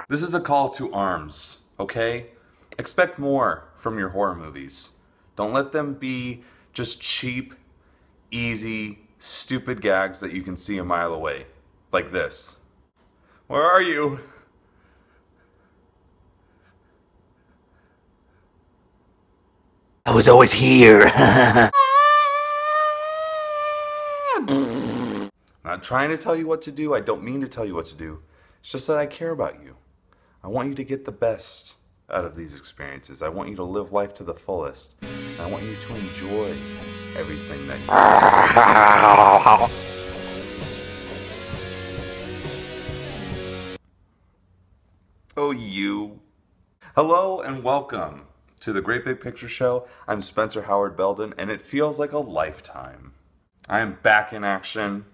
This is a call to arms, okay? Expect more from your horror movies. Don't let them be just cheap, easy, stupid gags that you can see a mile away. Like this. Where are you? I was always here. I'm not trying to tell you what to do. I don't mean to tell you what to do. It's just that I care about you. I want you to get the best out of these experiences. I want you to live life to the fullest. And I want you to enjoy everything that you Oh, you. Hello and welcome to the Great Big Picture Show. I'm Spencer Howard Belden, and it feels like a lifetime. I am back in action,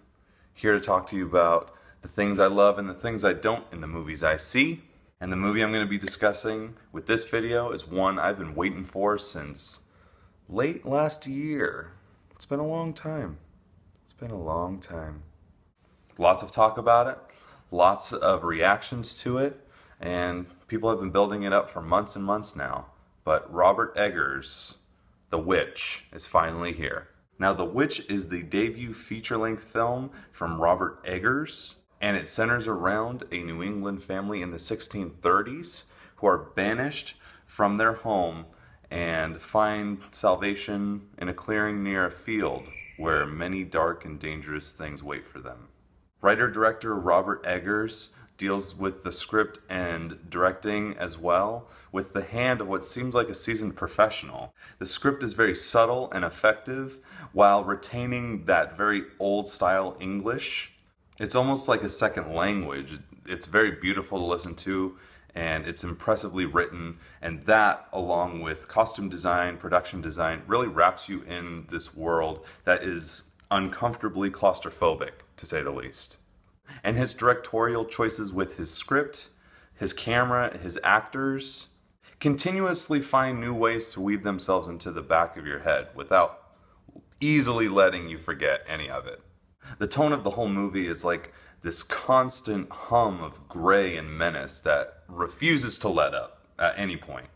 here to talk to you about the things I love and the things I don't in the movies I see. And the movie I'm going to be discussing with this video is one I've been waiting for since late last year. It's been a long time. It's been a long time. Lots of talk about it, lots of reactions to it, and people have been building it up for months and months now. But Robert Eggers' The Witch is finally here. Now, The Witch is the debut feature-length film from Robert Eggers, and it centers around a New England family in the 1630s who are banished from their home and find salvation in a clearing near a field where many dark and dangerous things wait for them. Writer-director Robert Eggers deals with the script and directing as well, with the hand of what seems like a seasoned professional. The script is very subtle and effective while retaining that very old-style English. It's almost like a second language. It's very beautiful to listen to, and it's impressively written, and that, along with costume design, production design, really wraps you in this world that is uncomfortably claustrophobic, to say the least. And his directorial choices with his script, his camera, his actors, continuously find new ways to weave themselves into the back of your head without easily letting you forget any of it. The tone of the whole movie is like this constant hum of gray and menace that refuses to let up at any point.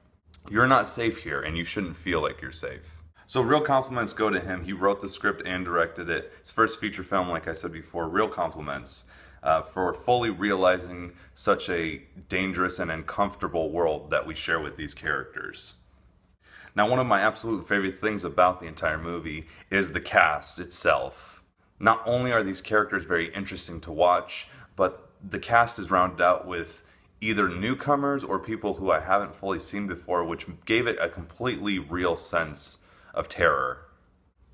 You're not safe here, and you shouldn't feel like you're safe. So real compliments go to him. He wrote the script and directed it. His first feature film, like I said before, real compliments for fully realizing such a dangerous and uncomfortable world that we share with these characters. Now, one of my absolute favorite things about the entire movie is the cast itself. Not only are these characters very interesting to watch, but the cast is rounded out with either newcomers or people who I haven't fully seen before, which gave it a completely real sense of terror.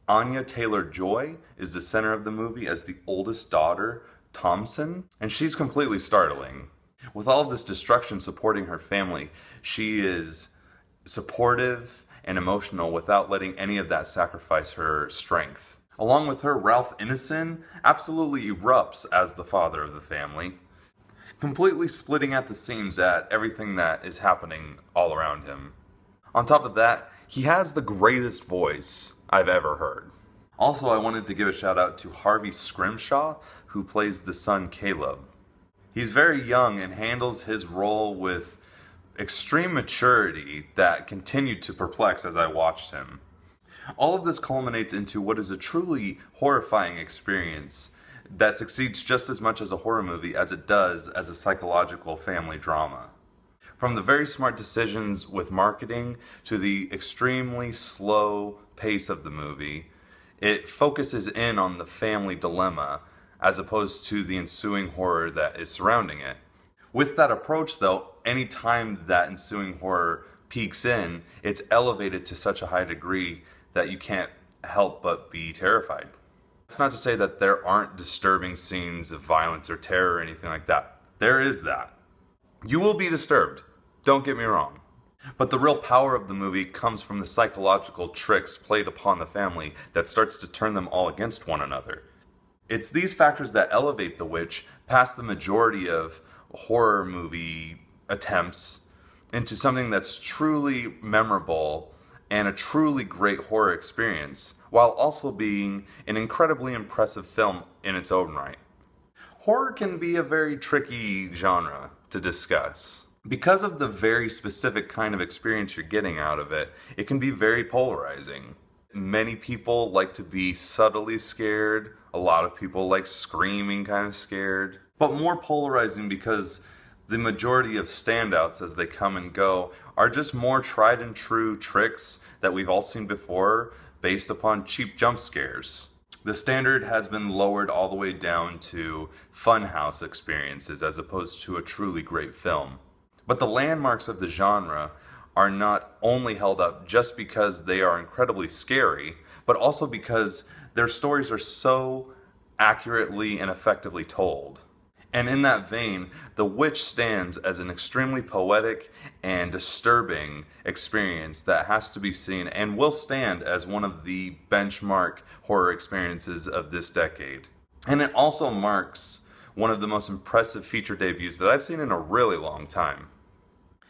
Anya Taylor-Joy is the center of the movie as the oldest daughter, Thompson, and she's completely startling. With all of this destruction supporting her family, she is supportive and emotional without letting any of that sacrifice her strength. Along with her, Ralph Ineson absolutely erupts as the father of the family, completely splitting at the seams at everything that is happening all around him. On top of that, he has the greatest voice I've ever heard. Also, I wanted to give a shout out to Harvey Scrimshaw, who plays the son Caleb. He's very young and handles his role with extreme maturity that continued to perplex as I watched him. All of this culminates into what is a truly horrifying experience that succeeds just as much as a horror movie as it does as a psychological family drama. From the very smart decisions with marketing to the extremely slow pace of the movie, it focuses in on the family dilemma as opposed to the ensuing horror that is surrounding it. With that approach, though, any time that ensuing horror peaks in, it's elevated to such a high degree that you can't help but be terrified. It's not to say that there aren't disturbing scenes of violence or terror or anything like that. There is that. You will be disturbed, don't get me wrong. But the real power of the movie comes from the psychological tricks played upon the family that starts to turn them all against one another. It's these factors that elevate The Witch past the majority of horror movie attempts into something that's truly memorable and a truly great horror experience, while also being an incredibly impressive film in its own right. Horror can be a very tricky genre to discuss. Because of the very specific kind of experience you're getting out of it, it can be very polarizing. Many people like to be subtly scared. A lot of people like screaming kind of scared. But more polarizing because the majority of standouts as they come and go are just more tried and true tricks that we've all seen before based upon cheap jump scares. The standard has been lowered all the way down to funhouse experiences as opposed to a truly great film. But the landmarks of the genre are not only held up just because they are incredibly scary, but also because their stories are so accurately and effectively told. And in that vein, The Witch stands as an extremely poetic and disturbing experience that has to be seen and will stand as one of the benchmark horror experiences of this decade. And it also marks one of the most impressive feature debuts that I've seen in a really long time.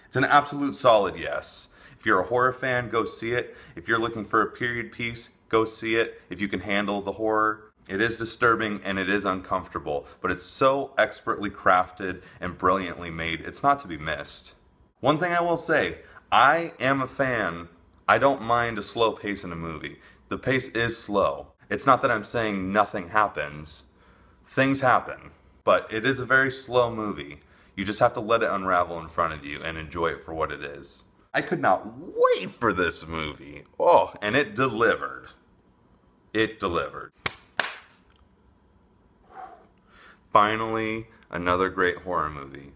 It's an absolute solid yes. If you're a horror fan, go see it. If you're looking for a period piece, go see it. If you can handle the horror, it is disturbing and it is uncomfortable, but it's so expertly crafted and brilliantly made, it's not to be missed. One thing I will say, I am a fan. I don't mind a slow pace in a movie. The pace is slow. It's not that I'm saying nothing happens. Things happen, but it is a very slow movie. You just have to let it unravel in front of you and enjoy it for what it is. I could not wait for this movie. Oh, and it delivered. It delivered. Finally, another great horror movie.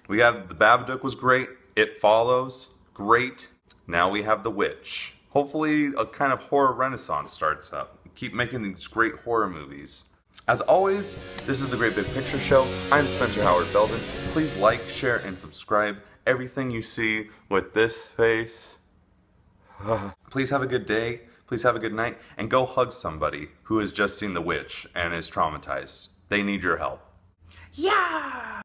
We have The Babadook was great. It Follows, great. Now we have The Witch. Hopefully a kind of horror renaissance starts up. Keep making these great horror movies. As always, this is The Great Big Picture Show. I'm Spencer Howard Belden. Please like, share, and subscribe. Everything you see with this face. Please have a good day. Please have a good night. And go hug somebody who has just seen The Witch and is traumatized. They need your help. Yeah!